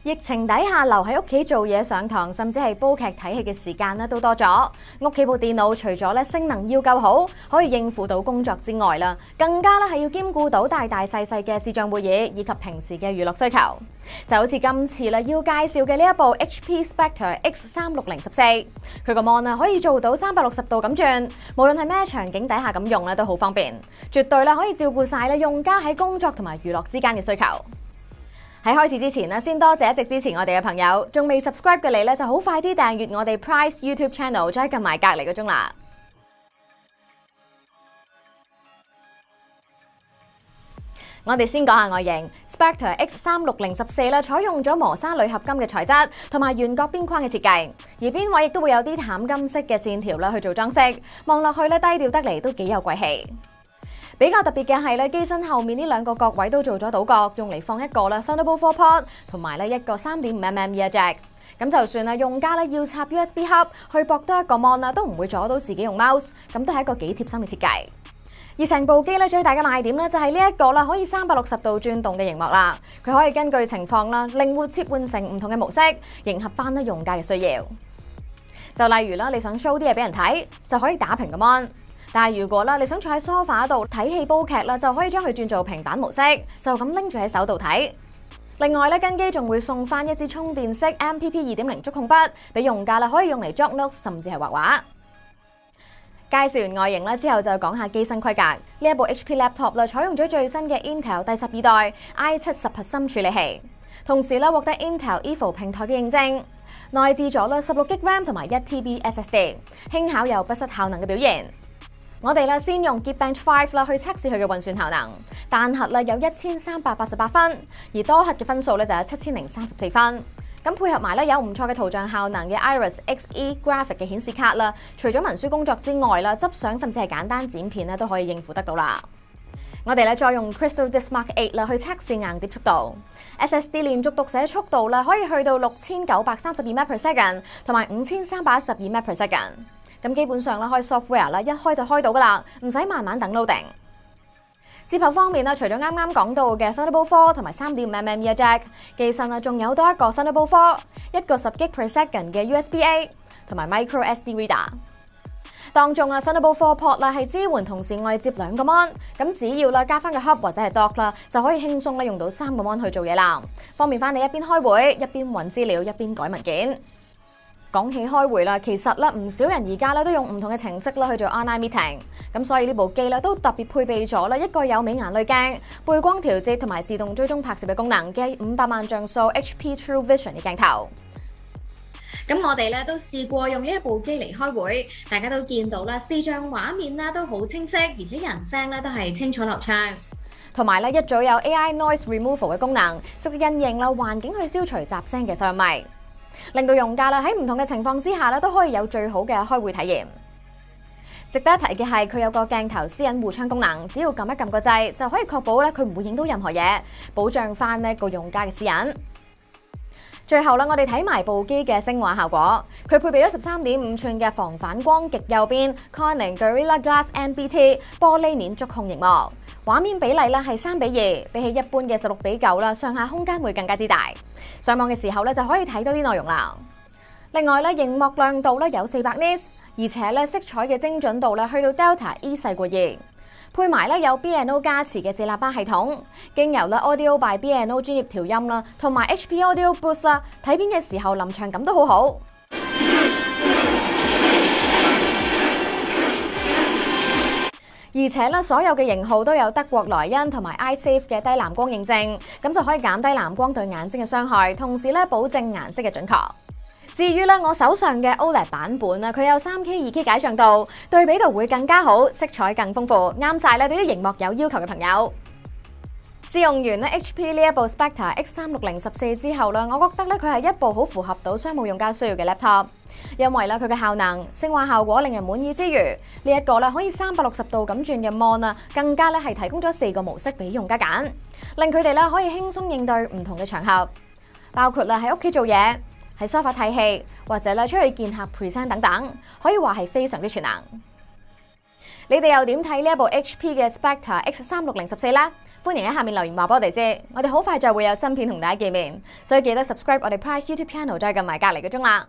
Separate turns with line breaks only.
疫情底下留喺屋企做嘢、上堂，甚至係煲劇睇戲嘅時間咧都多咗。屋企部電腦除咗咧性能要夠好，可以應付到工作之外啦，更加咧係要兼顧到大大細細嘅視像會議以及平時嘅娛樂需求。就好似今次咧要介紹嘅呢一部 HP Spectre X36014，佢個 mon 可以做到360度咁轉，無論係咩場景底下咁用咧都好方便，絕對咧可以照顧晒咧用家喺工作同埋娛樂之間嘅需求。喺開始之前咧，先多謝一直支持我哋嘅朋友，仲未 subscribe 嘅你咧就好快啲訂閱我哋 Price YouTube Channel， 再撳埋隔離個鐘啦。我哋先講下外形 ，Spectre X36014咧採用咗磨砂鋁合金嘅材質，同埋圓角邊框嘅設計，而邊位亦都會有啲淡金色嘅線條啦去做裝飾，望落去咧低調得嚟都幾有貴氣。比較特別嘅係咧，機身後面呢兩個角位都做咗倒角，用嚟放一個咧 Thunderbolt 4 port 同埋咧一個3.5mm ear jack。咁就算啊用家咧要插 USB hub 去駁多一個 mon 啦，都唔會阻到自己用 mouse，咁都係一個幾貼心嘅設計。而成部機咧最大嘅賣點咧就係呢一個啦，可以360度轉動嘅螢幕啦，佢可以根據情況啦靈活切換成唔同嘅模式，迎合翻咧用家嘅需要。就例如啦，你想 show 啲嘢俾人睇，就可以打平個 mon。但係如果你想坐喺梳化度睇戲煲劇啦，就可以將佢轉做平板模式，就咁拎住喺手度睇。另外咧，跟機仲會送翻一支充電式 MPP 2.0 觸控筆，俾用家可以用嚟 jot notes 甚至係畫畫。介紹完外形之後就講下機身規格。呢一部 HP laptop 採用咗最新嘅 Intel 第12代 i7 核心處理器，同時獲得 Intel Evo 平台嘅認證，內置咗16GB RAM 同埋1TB SSD， 輕巧又不失效能嘅表現。我哋先用 Geekbench 5去測試佢嘅運算效能，單核有1388分，而多核嘅分數就有7034分。咁配合埋有唔錯嘅圖像效能嘅 Iris Xe Graphic 嘅顯示卡啦，除咗文書工作之外執相甚至係簡單剪片都可以應付得到啦。我哋再用 Crystal Disk Mark 8去測試硬碟速度 ，SSD 連續讀寫速度可以去到6932 MB/s 同埋5312 MB/s。咁基本上開 software 一開就開到噶啦，唔使慢慢等 loading。接口方面除咗啱啱講到嘅 Thunderbolt 4同埋3.5mm ear jack， 機身仲有多一個 Thunderbolt 4，一個10GB/s嘅 USB-A 同埋 Micro SD reader。當中Thunderbolt 4 port 係支援同時外接兩個 mon， 咁只要加翻個 hub 或者係 dock 啦，就可以輕鬆用到3個 mon 去做嘢啦，方便翻你一邊開會一邊揾資料一邊改文件。講起開會啦，其實唔少人而家都用唔同嘅程式去做 online meeting， 咁所以呢部機都特別配備咗一個有美顏濾鏡、背光調節同埋自動追蹤拍攝嘅功能嘅500萬像素 HP True Vision 嘅鏡頭。咁我哋都試過用呢一部機嚟開會，大家都見到啦，視像畫面都好清晰，而且人聲都係清楚流暢。同埋一早有 AI Noise Removal 嘅功能，識得因應環境去消除雜聲嘅收音咪，令到用家喺唔同嘅情況之下都可以有最好嘅開會體驗。值得一提嘅係佢有個鏡頭私隱護窗功能，只要撳一撳個掣就可以確保佢唔會影到任何嘢，保障翻個用家嘅私隱。最後我哋睇埋部機嘅聲畫效果，佢配備咗13.5寸嘅防反光極右邊 Corning Gorilla Glass NBT 玻璃面觸控螢幕，畫面比例係3:2，比起一般嘅16:9啦，上下空間會更加之大。上網嘅時候就可以睇到啲內容啦。另外螢幕亮度有400 nits， 而且色彩嘅精準度去到 Delta E 細過2。配埋有 B&O 加持嘅4喇叭系統，經由Audio by B&O 專業調音啦，同埋 HP Audio Boost 啦，睇片嘅時候臨場感都好好。而且所有嘅型號都有德國萊茵同埋 iSafe 嘅低藍光認證，咁就可以減低藍光對眼睛嘅傷害，同時保證顏色嘅準確。至於我手上嘅 OLED 版本佢有 3K、2K 解像度，對比度會更加好，色彩更豐富，啱晒對於熒幕有要求嘅朋友。試用完HP 呢一部 Spectre X36014之後我覺得佢係一部好符合到商務用家需要嘅 laptop， 因為佢嘅效能、聲畫效果令人滿意之餘，呢一個可以360度咁轉嘅 mon更加係提供咗4個模式俾用家揀，令佢哋可以輕鬆應對唔同嘅場合，包括喺屋企做嘢、喺梳化睇戲或者出去見客 present 等等，可以話係非常之全能。你哋又點睇呢一部 HP 嘅 Spectre X36014呢？歡迎喺下面留言話俾我哋知。我哋好快就會有新片同大家見面，所以記得 subscribe 我哋 Price YouTube Channel，再撳埋隔離個鐘啦。